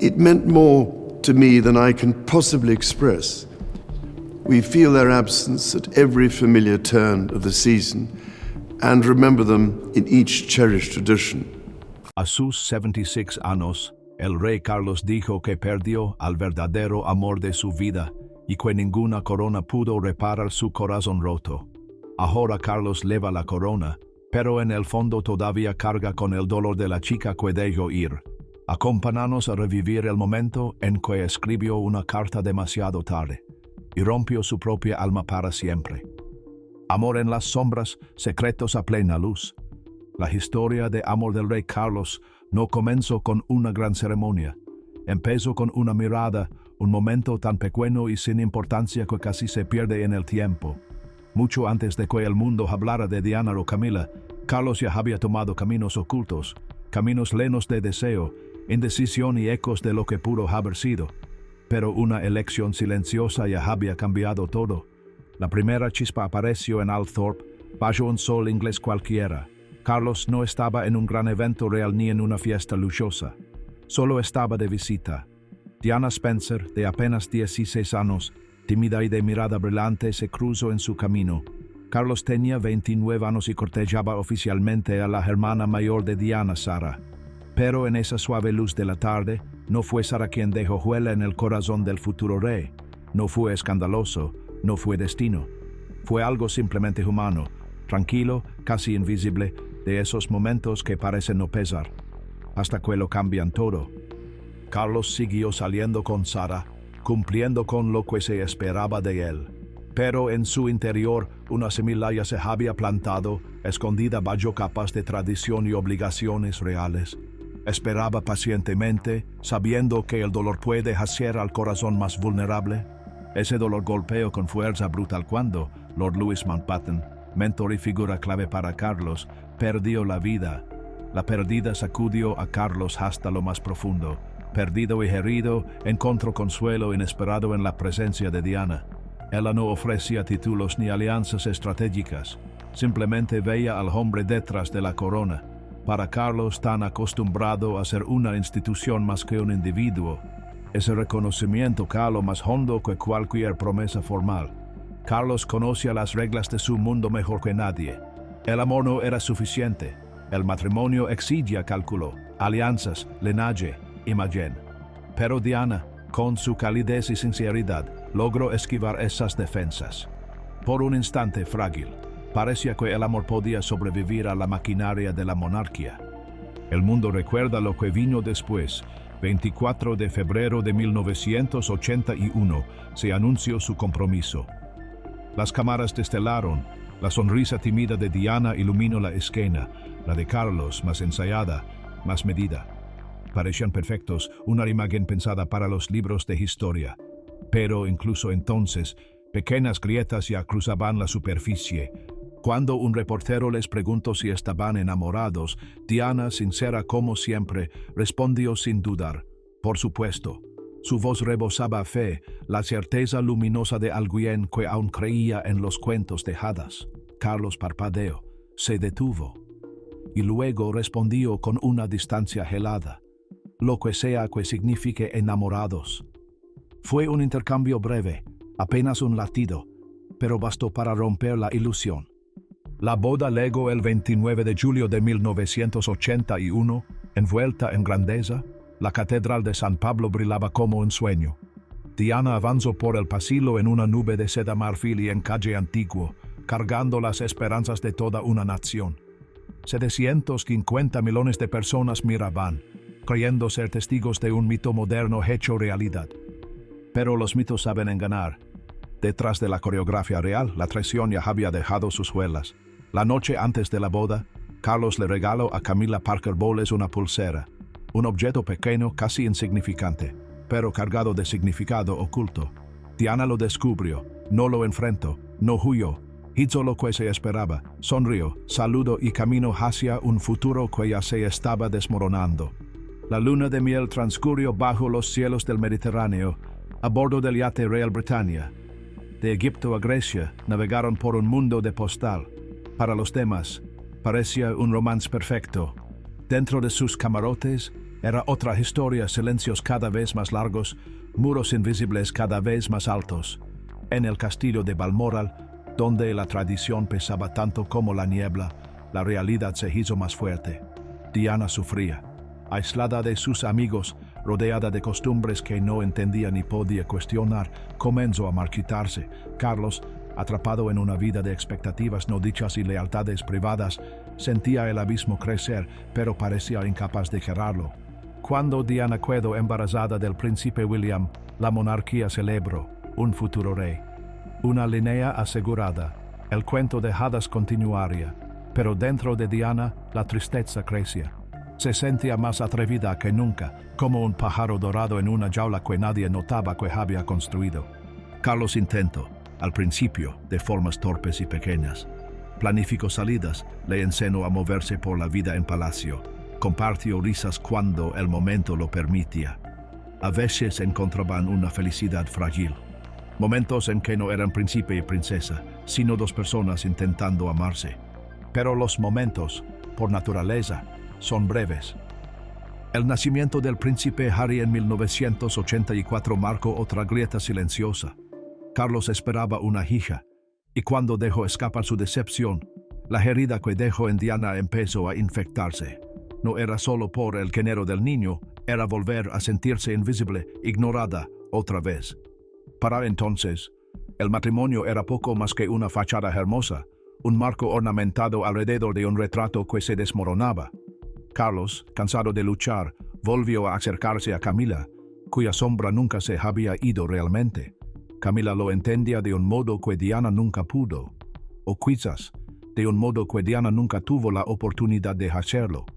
It meant more to me than I can possibly express. We feel their absence at every familiar turn of the season and remember them in each cherished tradition. A sus 76 años, el rey Carlos dijo que perdió al verdadero amor de su vida y que ninguna corona pudo reparar su corazón roto. Ahora Carlos lleva la corona, pero en el fondo todavía carga con el dolor de la chica que dejó ir. Acompáñanos a revivir el momento en que escribió una carta demasiado tarde y rompió su propia alma para siempre. Amor en las sombras, secretos a plena luz. La historia de amor del rey Carlos no comenzó con una gran ceremonia. Empezó con una mirada, un momento tan pequeño y sin importancia que casi se pierde en el tiempo. Mucho antes de que el mundo hablara de Diana o Camila, Carlos ya había tomado caminos ocultos, caminos llenos de deseo, indecisión y ecos de lo que pudo haber sido. Pero una elección silenciosa ya había cambiado todo. La primera chispa apareció en Althorpe, bajo un sol inglés cualquiera. Carlos no estaba en un gran evento real ni en una fiesta lujosa. Solo estaba de visita. Diana Spencer, de apenas 16 años, tímida y de mirada brillante, se cruzó en su camino. Carlos tenía 29 años y cortejaba oficialmente a la hermana mayor de Diana, Sara. Pero en esa suave luz de la tarde, no fue Sara quien dejó huella en el corazón del futuro rey. No fue escandaloso, no fue destino. Fue algo simplemente humano, tranquilo, casi invisible, de esos momentos que parecen no pesar, hasta que lo cambian todo. Carlos siguió saliendo con Sara, cumpliendo con lo que se esperaba de él. Pero en su interior una semilla ya se había plantado, escondida bajo capas de tradición y obligaciones reales. Esperaba pacientemente, sabiendo que el dolor puede hacer al corazón más vulnerable. Ese dolor golpeó con fuerza brutal cuando Lord Louis Mountbatten, mentor y figura clave para Carlos, perdió la vida. La pérdida sacudió a Carlos hasta lo más profundo. Perdido y herido, encontró consuelo inesperado en la presencia de Diana. Ella no ofrecía títulos ni alianzas estratégicas. Simplemente veía al hombre detrás de la corona. Para Carlos, tan acostumbrado a ser una institución más que un individuo, ese reconocimiento caló más hondo que cualquier promesa formal. Carlos conocía las reglas de su mundo mejor que nadie. El amor no era suficiente. El matrimonio exigía cálculo, alianzas, linaje, imagen. Pero Diana, con su calidez y sinceridad, logró esquivar esas defensas. Por un instante frágil, parecía que el amor podía sobrevivir a la maquinaria de la monarquía. El mundo recuerda lo que vino después. 24 de febrero de 1981 se anunció su compromiso. Las cámaras destelaron. La sonrisa tímida de Diana iluminó la escena, la de Carlos más ensayada, más medida. Parecían perfectos, una imagen pensada para los libros de historia. Pero incluso entonces, pequeñas grietas ya cruzaban la superficie. Cuando un reportero les preguntó si estaban enamorados, Diana, sincera como siempre, respondió sin dudar: por supuesto. Su voz rebosaba fe, la certeza luminosa de alguien que aún creía en los cuentos de hadas. Carlos parpadeó, se detuvo, y luego respondió con una distancia helada: lo que sea que signifique enamorados. Fue un intercambio breve, apenas un latido, pero bastó para romper la ilusión. La boda llegó el 29 de julio de 1981, envuelta en grandeza. La catedral de San Pablo brillaba como un sueño. Diana avanzó por el pasillo en una nube de seda marfil y encaje antiguo, cargando las esperanzas de toda una nación. 750 millones de personas miraban, creyendo ser testigos de un mito moderno hecho realidad. Pero los mitos saben engañar. Detrás de la coreografía real, la traición ya había dejado sus huellas. La noche antes de la boda, Carlos le regaló a Camila Parker Bowles una pulsera, un objeto pequeño, casi insignificante, pero cargado de significado oculto. Diana lo descubrió, no lo enfrentó, no huyó, hizo lo que se esperaba, sonrió, saludó y caminó hacia un futuro que ya se estaba desmoronando. La luna de miel transcurrió bajo los cielos del Mediterráneo, a bordo del yate Real Britannia. De Egipto a Grecia navegaron por un mundo de postal. Para los demás, parecía un romance perfecto. Dentro de sus camarotes, Era otra historia, silencios cada vez más largos, muros invisibles cada vez más altos. En el castillo de Balmoral, donde la tradición pesaba tanto como la niebla, la realidad se hizo más fuerte. Diana sufría. Aislada de sus amigos, rodeada de costumbres que no entendía ni podía cuestionar, comenzó a marchitarse. Carlos, atrapado en una vida de expectativas no dichas y lealtades privadas, sentía el abismo crecer, pero parecía incapaz de cerrarlo. Cuando Diana quedó embarazada del príncipe William, la monarquía celebró un futuro rey. Una línea asegurada, el cuento de hadas continuaría, pero dentro de Diana la tristeza crecía. Se sentía más atrevida que nunca, como un pájaro dorado en una jaula que nadie notaba que había construido. Carlos intentó, al principio, de formas torpes y pequeñas. Planificó salidas, le enseñó a moverse por la vida en palacio. Compartió risas cuando el momento lo permitía. A veces encontraban una felicidad frágil. Momentos en que no eran príncipe y princesa, sino dos personas intentando amarse. Pero los momentos, por naturaleza, son breves. El nacimiento del príncipe Harry en 1984 marcó otra grieta silenciosa. Carlos esperaba una hija, y cuando dejó escapar su decepción, la herida que dejó en Diana empezó a infectarse. No era solo por el género del niño, era volver a sentirse invisible, ignorada, otra vez. Para entonces, el matrimonio era poco más que una fachada hermosa, un marco ornamentado alrededor de un retrato que se desmoronaba. Carlos, cansado de luchar, volvió a acercarse a Camila, cuya sombra nunca se había ido realmente. Camila lo entendía de un modo que Diana nunca pudo, o quizás de un modo que Diana nunca tuvo la oportunidad de hacerlo.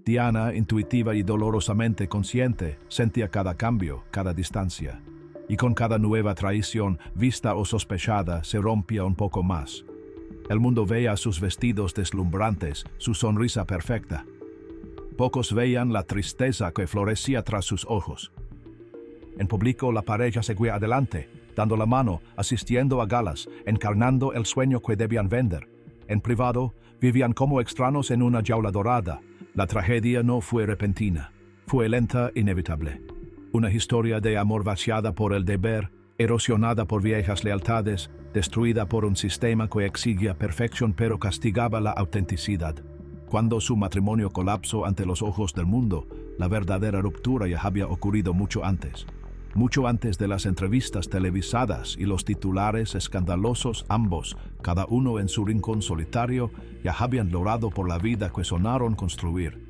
Diana, intuitiva y dolorosamente consciente, sentía cada cambio, cada distancia, y con cada nueva traición, vista o sospechada, se rompía un poco más. El mundo veía sus vestidos deslumbrantes, su sonrisa perfecta. Pocos veían la tristeza que florecía tras sus ojos. En público la pareja seguía adelante, dando la mano, asistiendo a galas, encarnando el sueño que debían vender. En privado, vivían como extraños en una jaula dorada. La tragedia no fue repentina, fue lenta e inevitable. Una historia de amor vaciada por el deber, erosionada por viejas lealtades, destruida por un sistema que exigía perfección pero castigaba la autenticidad. Cuando su matrimonio colapsó ante los ojos del mundo, la verdadera ruptura ya había ocurrido mucho antes de las entrevistas televisadas y los titulares escandalosos. Ambos, cada uno en su rincón solitario, ya habían logrado por la vida que soñaron construir.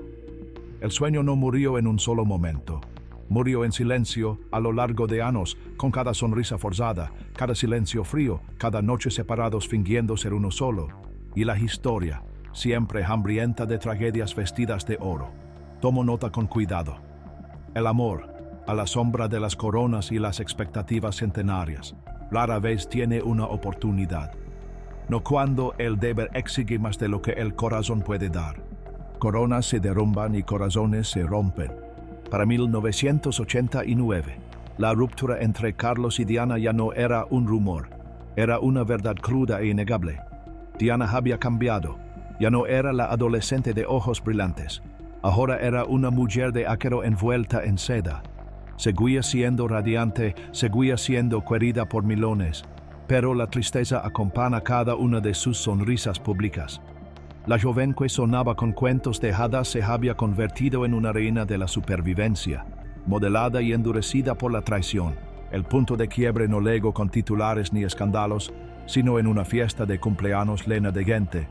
El sueño no murió en un solo momento. Murió en silencio a lo largo de años, con cada sonrisa forzada, cada silencio frío, cada noche separados fingiendo ser uno solo. Y la historia, siempre hambrienta de tragedias vestidas de oro, tomó nota con cuidado. El amor, a la sombra de las coronas y las expectativas centenarias, rara vez tiene una oportunidad. No cuando el deber exige más de lo que el corazón puede dar. Coronas se derrumban y corazones se rompen. Para 1989, la ruptura entre Carlos y Diana ya no era un rumor, era una verdad cruda e innegable. Diana había cambiado, ya no era la adolescente de ojos brillantes, ahora era una mujer de acero envuelta en seda. Seguía siendo radiante, seguía siendo querida por millones, pero la tristeza acompaña cada una de sus sonrisas públicas. La joven que sonaba con cuentos de hadas se había convertido en una reina de la supervivencia, modelada y endurecida por la traición. El punto de quiebre no llegó con titulares ni escándalos, sino en una fiesta de cumpleaños llena de gente.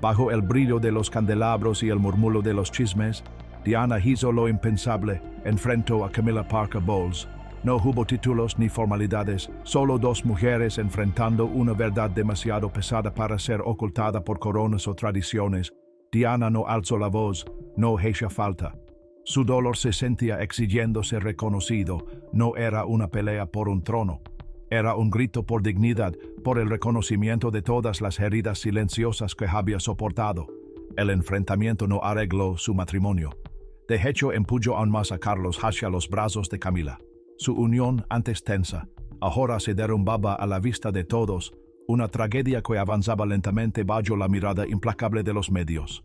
Bajo el brillo de los candelabros y el murmullo de los chismes, Diana hizo lo impensable, enfrentó a Camilla Parker Bowles. No hubo títulos ni formalidades, solo dos mujeres enfrentando una verdad demasiado pesada para ser ocultada por coronas o tradiciones. Diana no alzó la voz, no hizo falta. Su dolor se sentía exigiéndose reconocido, no era una pelea por un trono. Era un grito por dignidad, por el reconocimiento de todas las heridas silenciosas que había soportado. El enfrentamiento no arregló su matrimonio. De hecho, empujó aún más a Carlos hacia los brazos de Camila. Su unión, antes tensa, ahora se derrumbaba a la vista de todos, una tragedia que avanzaba lentamente bajo la mirada implacable de los medios.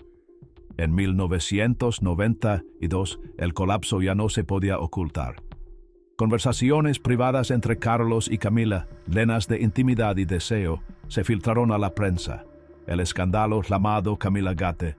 En 1992, el colapso ya no se podía ocultar. Conversaciones privadas entre Carlos y Camila, llenas de intimidad y deseo, se filtraron a la prensa. El escándalo llamado Camila Gate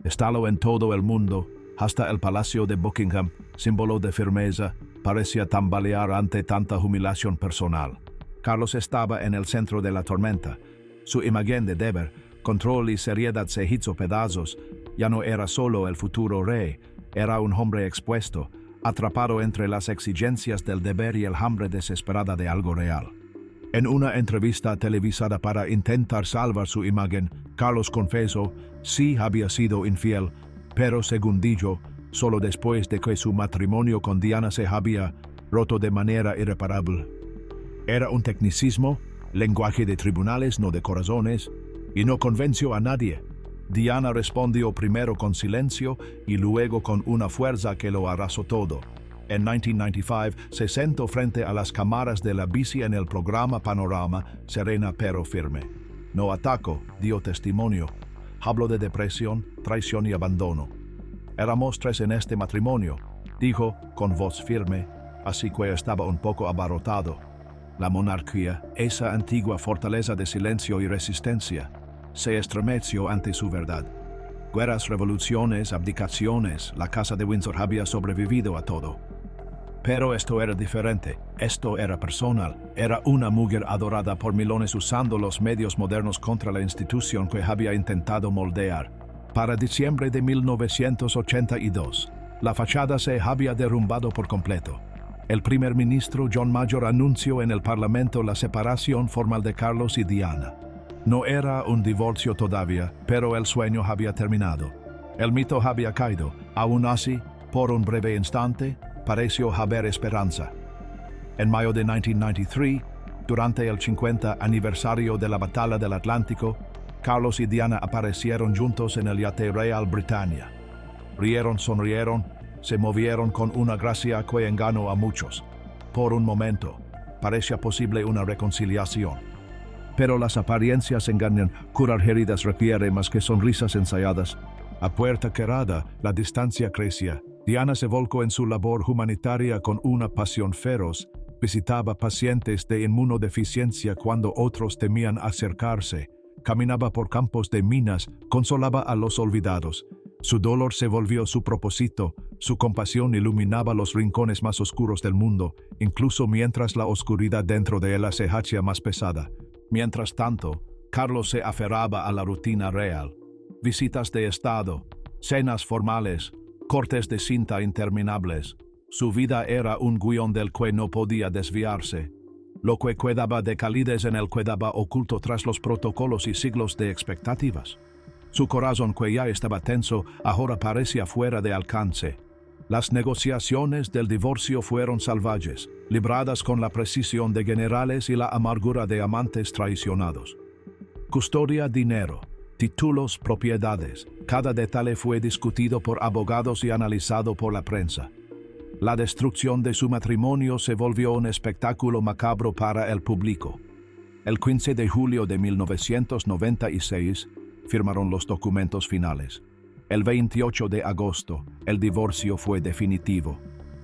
estalló en todo el mundo, hasta el Palacio de Buckingham, símbolo de firmeza, parecía tambalear ante tanta humillación personal. Carlos estaba en el centro de la tormenta. Su imagen de deber, control y seriedad se hizo pedazos. Ya no era solo el futuro rey, era un hombre expuesto, atrapado entre las exigencias del deber y el hambre desesperada de algo real. En una entrevista televisada para intentar salvar su imagen, Carlos confesó sí había sido infiel, pero según dijo, solo después de que su matrimonio con Diana se había roto de manera irreparable. Era un tecnicismo, lenguaje de tribunales, no de corazones, y no convenció a nadie. Diana respondió primero con silencio y luego con una fuerza que lo arrasó todo. En 1995 se sentó frente a las cámaras de la BBC en el programa Panorama, serena pero firme. No atacó, dio testimonio. Habló de depresión, traición y abandono. Éramos tres en este matrimonio, dijo con voz firme, así que estaba un poco abarrotado. La monarquía, esa antigua fortaleza de silencio y resistencia, se estremeció ante su verdad. Guerras, revoluciones, abdicaciones, la casa de Windsor había sobrevivido a todo. Pero esto era diferente, esto era personal, era una mujer adorada por millones usando los medios modernos contra la institución que había intentado moldear. Para diciembre de 1982, la fachada se había derrumbado por completo. El primer ministro John Major anunció en el Parlamento la separación formal de Carlos y Diana. No era un divorcio todavía, pero el sueño había terminado. El mito había caído. Aún así, por un breve instante, pareció haber esperanza. En mayo de 1993, durante el 50 aniversario de la Batalla del Atlántico, Carlos y Diana aparecieron juntos en el yate Real Britannia. Rieron, sonrieron, se movieron con una gracia que engañó a muchos. Por un momento, parecía posible una reconciliación. Pero las apariencias engañan, curar heridas requiere más que sonrisas ensayadas. A puerta cerrada, la distancia crecía. Diana se volcó en su labor humanitaria con una pasión feroz. Visitaba pacientes de inmunodeficiencia cuando otros temían acercarse. Caminaba por campos de minas, consolaba a los olvidados. Su dolor se volvió su propósito, su compasión iluminaba los rincones más oscuros del mundo, incluso mientras la oscuridad dentro de él se hacía más pesada. Mientras tanto, Carlos se aferraba a la rutina real. Visitas de estado, cenas formales, cortes de cinta interminables. Su vida era un guión del que no podía desviarse. Lo que quedaba de calidez en él quedaba oculto tras los protocolos y siglos de expectativas. Su corazón, que ya estaba tenso, ahora parecía fuera de alcance. Las negociaciones del divorcio fueron salvajes, libradas con la precisión de generales y la amargura de amantes traicionados. Custodia, dinero, títulos, propiedades, cada detalle fue discutido por abogados y analizado por la prensa. La destrucción de su matrimonio se volvió un espectáculo macabro para el público. El 15 de julio de 1996 firmaron los documentos finales. El 28 de agosto, el divorcio fue definitivo.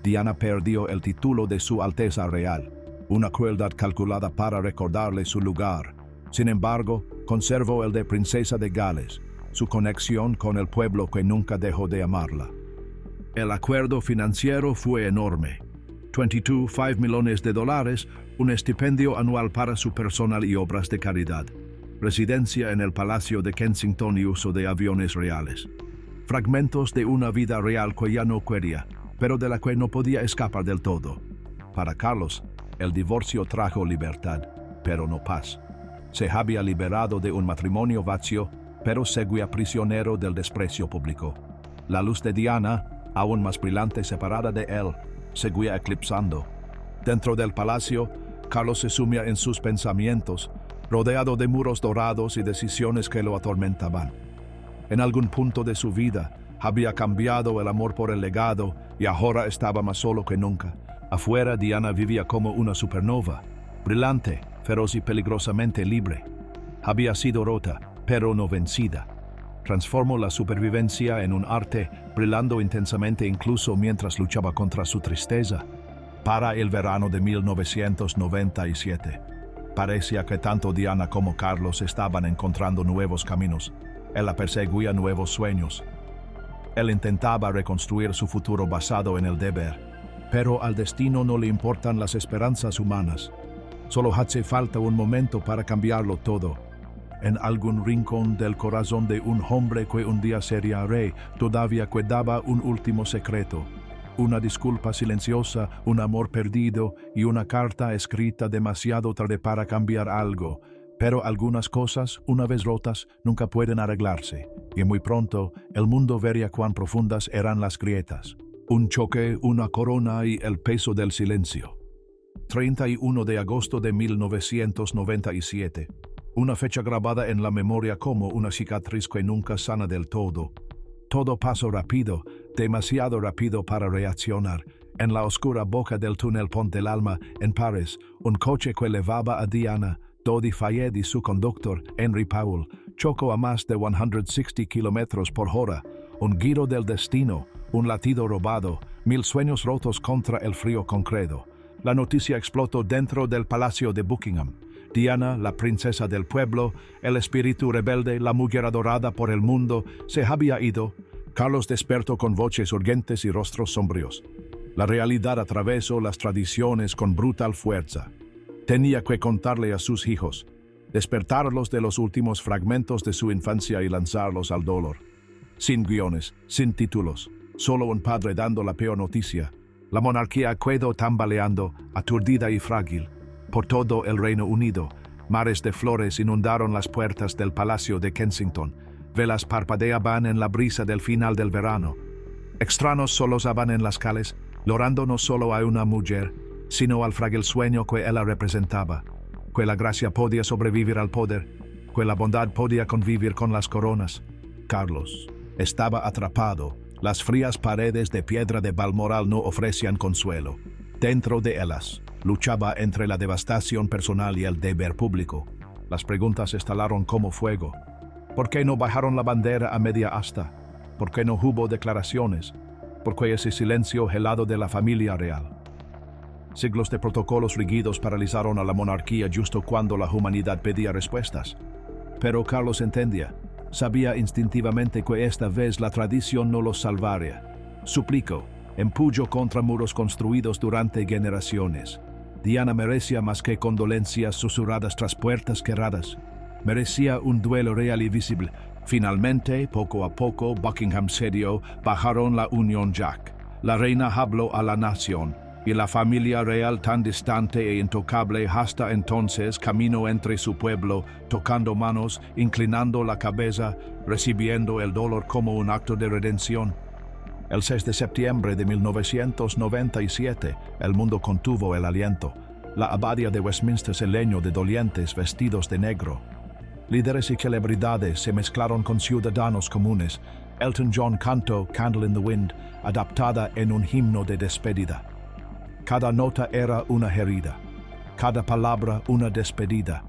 Diana perdió el título de Su Alteza Real, una crueldad calculada para recordarle su lugar. Sin embargo, conservó el de Princesa de Gales, su conexión con el pueblo que nunca dejó de amarla. El acuerdo financiero fue enorme. $5 millones, un estipendio anual para su personal y obras de caridad, residencia en el Palacio de Kensington y uso de aviones reales. Fragmentos de una vida real que ya no quería, pero de la que no podía escapar del todo. Para Carlos, el divorcio trajo libertad, pero no paz. Se había liberado de un matrimonio vacío, pero seguía prisionero del desprecio público. La luz de Diana, aún más brillante separada de él, seguía eclipsando. Dentro del palacio, Carlos se sumía en sus pensamientos, rodeado de muros dorados y decisiones que lo atormentaban. En algún punto de su vida, había cambiado el amor por el legado y ahora estaba más solo que nunca. Afuera, Diana vivía como una supernova, brillante, feroz y peligrosamente libre. Había sido rota, pero no vencida. Transformó la supervivencia en un arte, brillando intensamente incluso mientras luchaba contra su tristeza. Para el verano de 1997, parecía que tanto Diana como Carlos estaban encontrando nuevos caminos. Ella perseguía nuevos sueños. Él intentaba reconstruir su futuro basado en el deber, pero al destino no le importan las esperanzas humanas. Solo hace falta un momento para cambiarlo todo. En algún rincón del corazón de un hombre que un día sería rey, todavía quedaba un último secreto. Una disculpa silenciosa, un amor perdido y una carta escrita demasiado tarde para cambiar algo. Pero algunas cosas, una vez rotas, nunca pueden arreglarse, y muy pronto el mundo vería cuán profundas eran las grietas. Un choque, una corona y el peso del silencio. 31 de agosto de 1997. Una fecha grabada en la memoria como una cicatriz que nunca sana del todo. Todo pasó rápido, demasiado rápido para reaccionar. En la oscura boca del túnel Pont del Alma, en París, un coche que llevaba a Diana, Dodi Fayed y su conductor, Henry Powell, chocó a más de 160 kilómetros por hora. Un giro del destino, un latido robado, 1000 sueños rotos contra el frío concreto. La noticia explotó dentro del Palacio de Buckingham. Diana, la princesa del pueblo, el espíritu rebelde, la mujer adorada por el mundo, se había ido. Carlos despertó con voces urgentes y rostros sombríos. La realidad atravesó las tradiciones con brutal fuerza. Tenía que contarle a sus hijos, despertarlos de los últimos fragmentos de su infancia y lanzarlos al dolor. Sin guiones, sin títulos, solo un padre dando la peor noticia. La monarquía quedó tambaleando, aturdida y frágil. Por todo el Reino Unido, mares de flores inundaron las puertas del Palacio de Kensington. Velas parpadeaban en la brisa del final del verano. Extraños solozaban en las calles, llorando no solo a una mujer, sino al frágil sueño que ella representaba. Que la gracia podía sobrevivir al poder, que la bondad podía convivir con las coronas. Carlos estaba atrapado. Las frías paredes de piedra de Balmoral no ofrecían consuelo. Dentro de ellas, luchaba entre la devastación personal y el deber público. Las preguntas estalaron como fuego. ¿Por qué no bajaron la bandera a media asta? ¿Por qué no hubo declaraciones? ¿Por qué ese silencio helado de la familia real? Siglos de protocolos rígidos paralizaron a la monarquía justo cuando la humanidad pedía respuestas. Pero Carlos entendía. Sabía instintivamente que esta vez la tradición no los salvaría. Suplicó, empujo contra muros construidos durante generaciones. Diana merecía más que condolencias susurradas tras puertas cerradas. Merecía un duelo real y visible. Finalmente, poco a poco, Buckingham cedió, bajaron la Unión Jack. La reina habló a la nación, y la familia real tan distante e intocable hasta entonces caminó entre su pueblo, tocando manos, inclinando la cabeza, recibiendo el dolor como un acto de redención. El 6 de septiembre de 1997, el mundo contuvo el aliento. La abadía de Westminster se llenó de dolientes vestidos de negro. Líderes y celebridades se mezclaron con ciudadanos comunes. Elton John cantó Candle in the Wind, adaptada en un himno de despedida. Cada nota era una herida, cada palabra una despedida.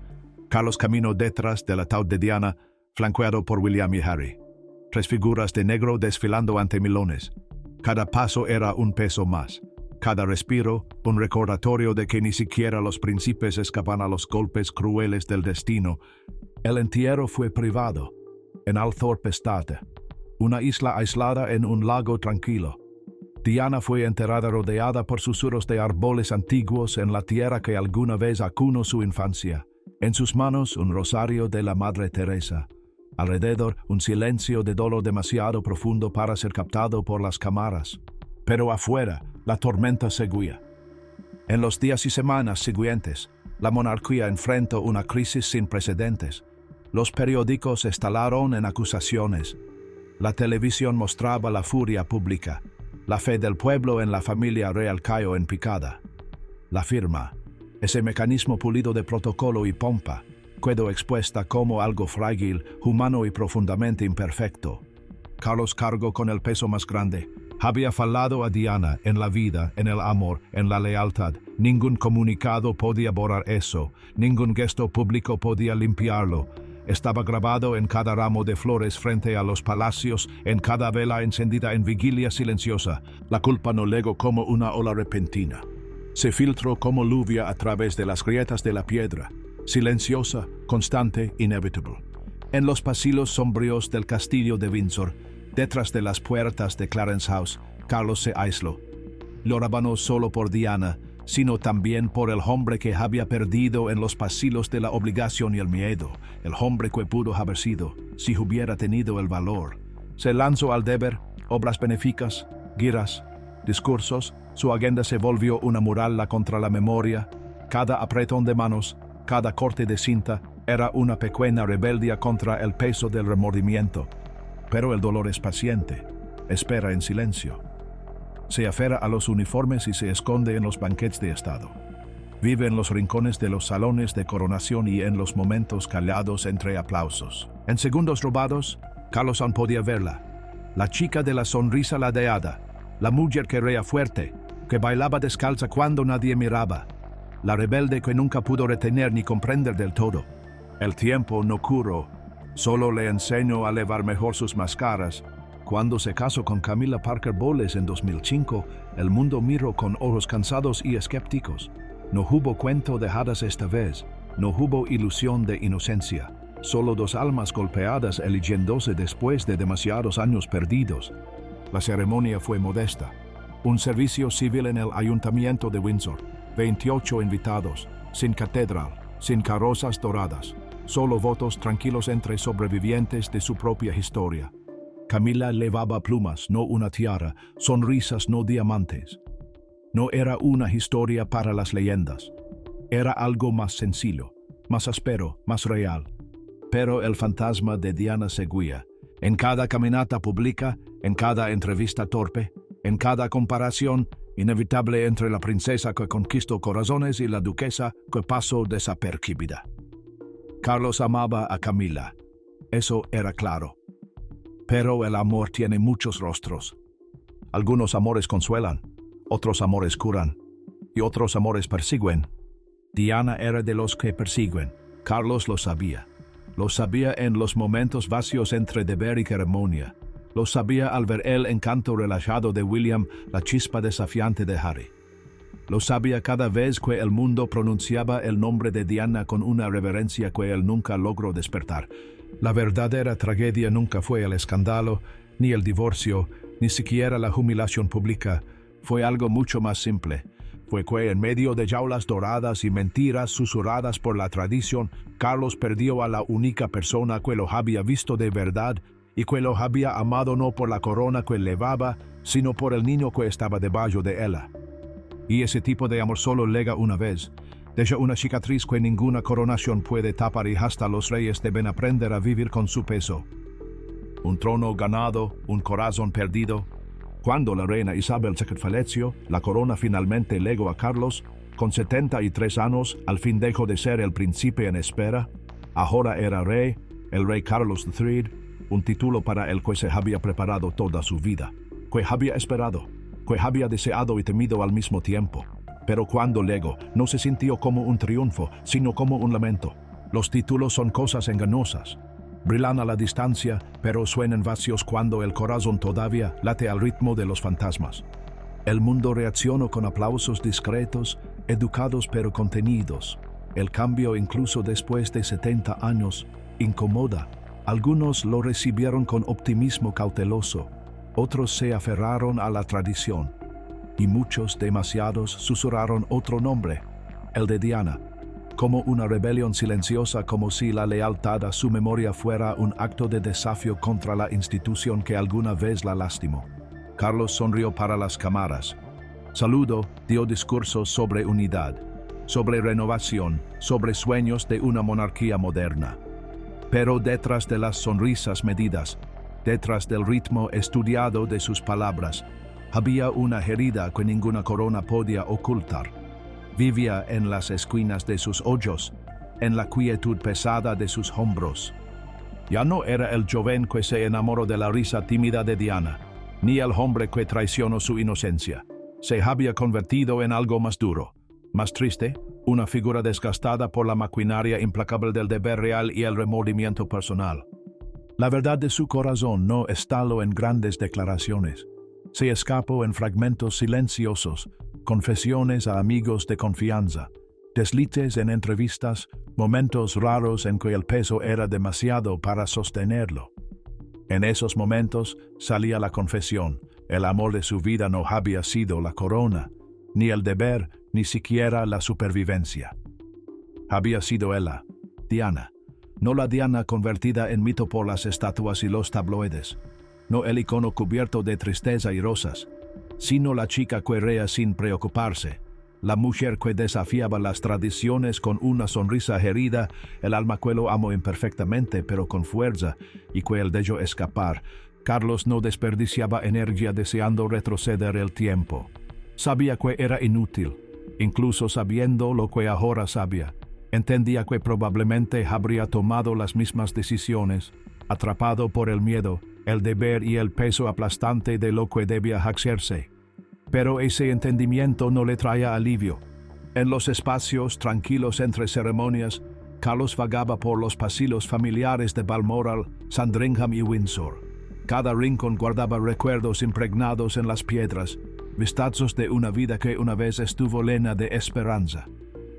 Carlos caminó detrás del ataúd de Diana, flanqueado por William y Harry. 3 figuras de negro desfilando ante milones. Cada paso era un peso más. Cada respiro, un recordatorio de que ni siquiera los príncipes escapan a los golpes crueles del destino. El entierro fue privado, en Althorpe Estate, una isla aislada en un lago tranquilo. Diana fue enterrada rodeada por susurros de árboles antiguos en la tierra que alguna vez acunó su infancia. En sus manos un rosario de la Madre Teresa. Alrededor un silencio de dolor demasiado profundo para ser captado por las cámaras. Pero afuera la tormenta seguía. En los días y semanas siguientes, la monarquía enfrentó una crisis sin precedentes. Los periódicos estalaron en acusaciones. La televisión mostraba la furia pública. La fe del pueblo en la familia real cayó en picada. La firma, ese mecanismo pulido de protocolo y pompa, quedó expuesta como algo frágil, humano y profundamente imperfecto. Carlos cargó con el peso más grande. Había fallado a Diana en la vida, en el amor, en la lealtad. Ningún comunicado podía borrar eso. Ningún gesto público podía limpiarlo. estaba grabado en cada ramo de flores frente a los palacios, en cada vela encendida en vigilia silenciosa. La culpa no llegó como una ola repentina. Se filtró como lluvia a través de las grietas de la piedra, silenciosa, constante, inevitable. En los pasillos sombríos del castillo de Windsor, detrás de las puertas de Clarence House, Carlos se aisló. Lloraba no solo por Diana, sino también por el hombre que había perdido en los pasillos de la obligación y el miedo, el hombre que pudo haber sido, si hubiera tenido el valor. Se lanzó al deber, obras benéficas, giras, discursos. Su agenda se volvió una muralla contra la memoria. Cada apretón de manos, cada corte de cinta, era una pequeña rebeldia contra el peso del remordimiento. Pero el dolor es paciente, espera en silencio. Se aferra a los uniformes y se esconde en los banquetes de Estado. Vive en los rincones de los salones de coronación y en los momentos callados entre aplausos. En segundos robados, Carlos aún podía verla. La chica de la sonrisa ladeada, la mujer que reía fuerte, que bailaba descalza cuando nadie miraba, la rebelde que nunca pudo retener ni comprender del todo. El tiempo no curó, solo le enseñó a elevar mejor sus máscaras. Cuando se casó con Camilla Parker Bowles en 2005, el mundo miró con ojos cansados y escépticos. No hubo cuento de hadas esta vez, no hubo ilusión de inocencia, solo dos almas golpeadas eligiéndose después de demasiados años perdidos. La ceremonia fue modesta. Un servicio civil en el ayuntamiento de Windsor, 28 invitados, sin catedral, sin carrozas doradas, solo votos tranquilos entre sobrevivientes de su propia historia. Camilla llevaba plumas, no una tiara, sonrisas, no diamantes. No era una historia para las leyendas. Era algo más sencillo, más áspero, más real. Pero el fantasma de Diana seguía. En cada caminata pública, en cada entrevista torpe, en cada comparación inevitable entre la princesa que conquistó corazones y la duquesa que pasó desapercibida. Carlos amaba a Camilla. Eso era claro. Pero el amor tiene muchos rostros. Algunos amores consuelan, otros amores curan, y otros amores persiguen. Diana era de los que persiguen. Carlos lo sabía. Lo sabía en los momentos vacíos entre deber y ceremonia. Lo sabía al ver el encanto relajado de William, la chispa desafiante de Harry. Lo sabía cada vez que el mundo pronunciaba el nombre de Diana con una reverencia que él nunca logró despertar. La verdadera tragedia nunca fue el escándalo, ni el divorcio, ni siquiera la humillación pública. Fue algo mucho más simple. Fue que en medio de jaulas doradas y mentiras susurradas por la tradición, Carlos perdió a la única persona que lo había visto de verdad y que lo había amado no por la corona que llevaba, sino por el niño que estaba debajo de ella. Y ese tipo de amor solo llega una vez. Deja una cicatriz que ninguna coronación puede tapar y hasta los reyes deben aprender a vivir con su peso. Un trono ganado, un corazón perdido. Cuando la reina Isabel se falleció, la corona finalmente legó a Carlos. Con 73 años, al fin dejó de ser el príncipe en espera. Ahora era rey, el rey Carlos III, un título para el que se había preparado toda su vida, que había esperado, que había deseado y temido al mismo tiempo. Pero cuando legó, no se sintió como un triunfo, sino como un lamento. Los títulos son cosas engañosas. Brillan a la distancia, pero suenan vacíos cuando el corazón todavía late al ritmo de los fantasmas. El mundo reaccionó con aplausos discretos, educados pero contenidos. El cambio, incluso después de 70 años, incomoda. Algunos lo recibieron con optimismo cauteloso, otros se aferraron a la tradición. Y muchos, demasiados, susurraron otro nombre, el de Diana, como una rebelión silenciosa, como si la lealtad a su memoria fuera un acto de desafío contra la institución que alguna vez la lastimó. Carlos sonrió para las cámaras. Saludó, dio discursos sobre unidad, sobre renovación, sobre sueños de una monarquía moderna. Pero detrás de las sonrisas medidas, detrás del ritmo estudiado de sus palabras, había una herida que ninguna corona podía ocultar. Vivía en las esquinas de sus ojos, en la quietud pesada de sus hombros. Ya no era el joven que se enamoró de la risa tímida de Diana, ni el hombre que traicionó su inocencia. Se había convertido en algo más duro, más triste, una figura desgastada por la maquinaria implacable del deber real y el remordimiento personal. La verdad de su corazón no estaló en grandes declaraciones. Se escapó en fragmentos silenciosos, confesiones a amigos de confianza, deslices en entrevistas, momentos raros en que el peso era demasiado para sostenerlo. En esos momentos salía la confesión: el amor de su vida no había sido la corona, ni el deber, ni siquiera la supervivencia. Había sido ella, Diana, no la Diana convertida en mito por las estatuas y los tabloides, no el icono cubierto de tristeza y rosas, sino la chica que reía sin preocuparse, la mujer que desafiaba las tradiciones con una sonrisa herida, el alma que lo amó imperfectamente pero con fuerza y que él dejó escapar. Carlos no desperdiciaba energía deseando retroceder el tiempo. Sabía que era inútil, incluso sabiendo lo que ahora sabía. Entendía que probablemente habría tomado las mismas decisiones, atrapado por el miedo, el deber y el peso aplastante de lo que debía hacerse. Pero ese entendimiento no le traía alivio. En los espacios tranquilos entre ceremonias, Carlos vagaba por los pasillos familiares de Balmoral, Sandringham y Windsor. Cada rincón guardaba recuerdos impregnados en las piedras, vistazos de una vida que una vez estuvo llena de esperanza.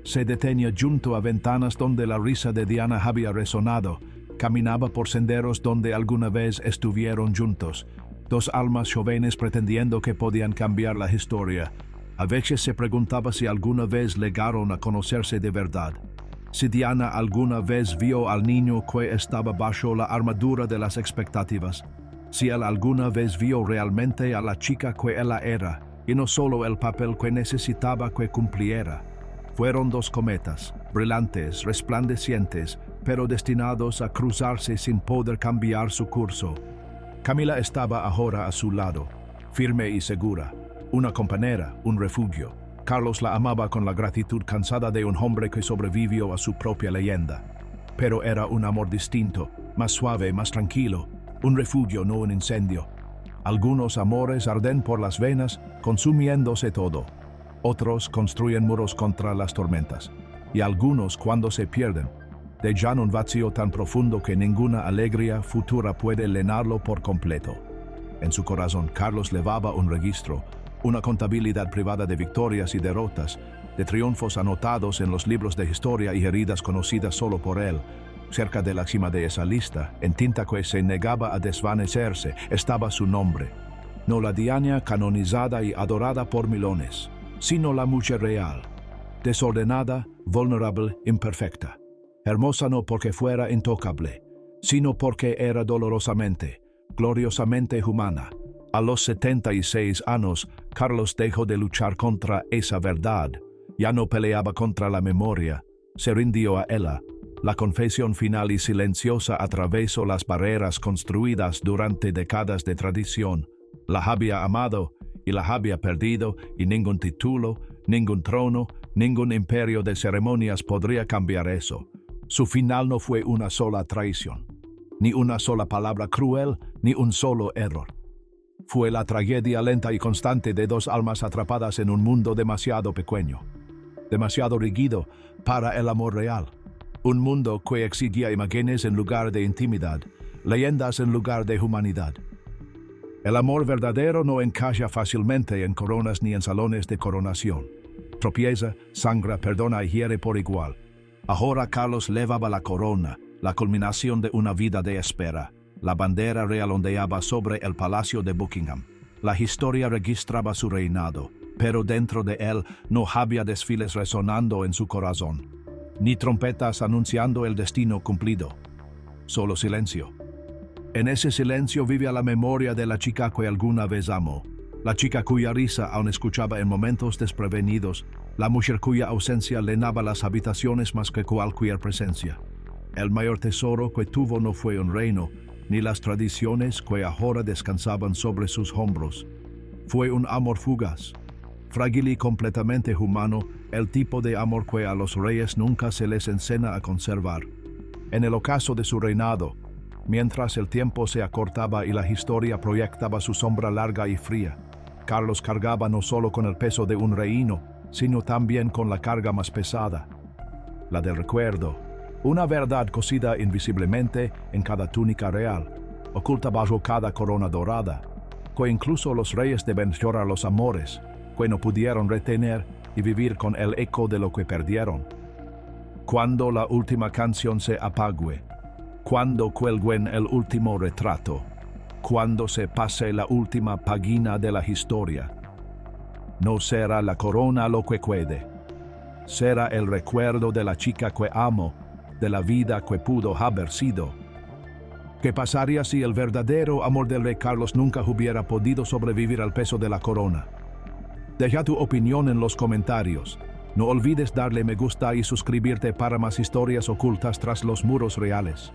Se detenía junto a ventanas donde la risa de Diana había resonado, caminaba por senderos donde alguna vez estuvieron juntos, dos almas jóvenes pretendiendo que podían cambiar la historia. A veces se preguntaba si alguna vez llegaron a conocerse de verdad, si Diana alguna vez vio al niño que estaba bajo la armadura de las expectativas, si él alguna vez vio realmente a la chica que ella era, y no solo el papel que necesitaba que cumpliera. Fueron dos cometas, brillantes, resplandecientes, pero destinados a cruzarse sin poder cambiar su curso. Camila estaba ahora a su lado, firme y segura, una compañera, un refugio. Carlos la amaba con la gratitud cansada de un hombre que sobrevivió a su propia leyenda. Pero era un amor distinto, más suave, más tranquilo, un refugio, no un incendio. Algunos amores arden por las venas, consumiéndose todo. Otros construyen muros contra las tormentas. Y algunos, cuando se pierden, dejan un vacío tan profundo que ninguna alegría futura puede llenarlo por completo. En su corazón, Carlos llevaba un registro, una contabilidad privada de victorias y derrotas, de triunfos anotados en los libros de historia y heridas conocidas solo por él. Cerca de la cima de esa lista, en tinta que se negaba a desvanecerse, estaba su nombre. No la Diana canonizada y adorada por milones, sino la mujer real, desordenada, vulnerable, imperfecta. Hermosa no porque fuera intocable, sino porque era dolorosamente, gloriosamente humana. A los 76 años, Carlos dejó de luchar contra esa verdad. Ya no peleaba contra la memoria, se rindió a ella. La confesión final y silenciosa atravesó las barreras construidas durante décadas de tradición. La había amado y la había perdido, y ningún título, ningún trono, ningún imperio de ceremonias podría cambiar eso. Su final no fue una sola traición, ni una sola palabra cruel, ni un solo error. Fue la tragedia lenta y constante de dos almas atrapadas en un mundo demasiado pequeño, demasiado rígido para el amor real. Un mundo que exigía imágenes en lugar de intimidad, leyendas en lugar de humanidad. El amor verdadero no encaja fácilmente en coronas ni en salones de coronación. Tropieza, sangra, perdona y hiere por igual. Ahora Carlos llevaba la corona, la culminación de una vida de espera. La bandera real ondeaba sobre el palacio de Buckingham. La historia registraba su reinado, pero dentro de él no había desfiles resonando en su corazón, ni trompetas anunciando el destino cumplido. Solo silencio. En ese silencio vivía la memoria de la chica que alguna vez amó, la chica cuya risa aún escuchaba en momentos desprevenidos, la mujer cuya ausencia llenaba las habitaciones más que cualquier presencia. El mayor tesoro que tuvo no fue un reino, ni las tradiciones que ahora descansaban sobre sus hombros. Fue un amor fugaz, frágil y completamente humano, el tipo de amor que a los reyes nunca se les enseña a conservar. En el ocaso de su reinado, mientras el tiempo se acortaba y la historia proyectaba su sombra larga y fría, Carlos cargaba no solo con el peso de un reino, sino también con la carga más pesada, la del recuerdo, una verdad cosida invisiblemente en cada túnica real, oculta bajo cada corona dorada, que incluso los reyes deben llorar los amores, que no pudieron retener y vivir con el eco de lo que perdieron. Cuando la última canción se apague, cuando cuelguen el último retrato, cuando se pase la última página de la historia, no será la corona lo que quede, será el recuerdo de la chica que amo, de la vida que pudo haber sido. ¿Qué pasaría si el verdadero amor del rey Carlos nunca hubiera podido sobrevivir al peso de la corona? Deja tu opinión en los comentarios. No olvides darle me gusta y suscribirte para más historias ocultas tras los muros reales.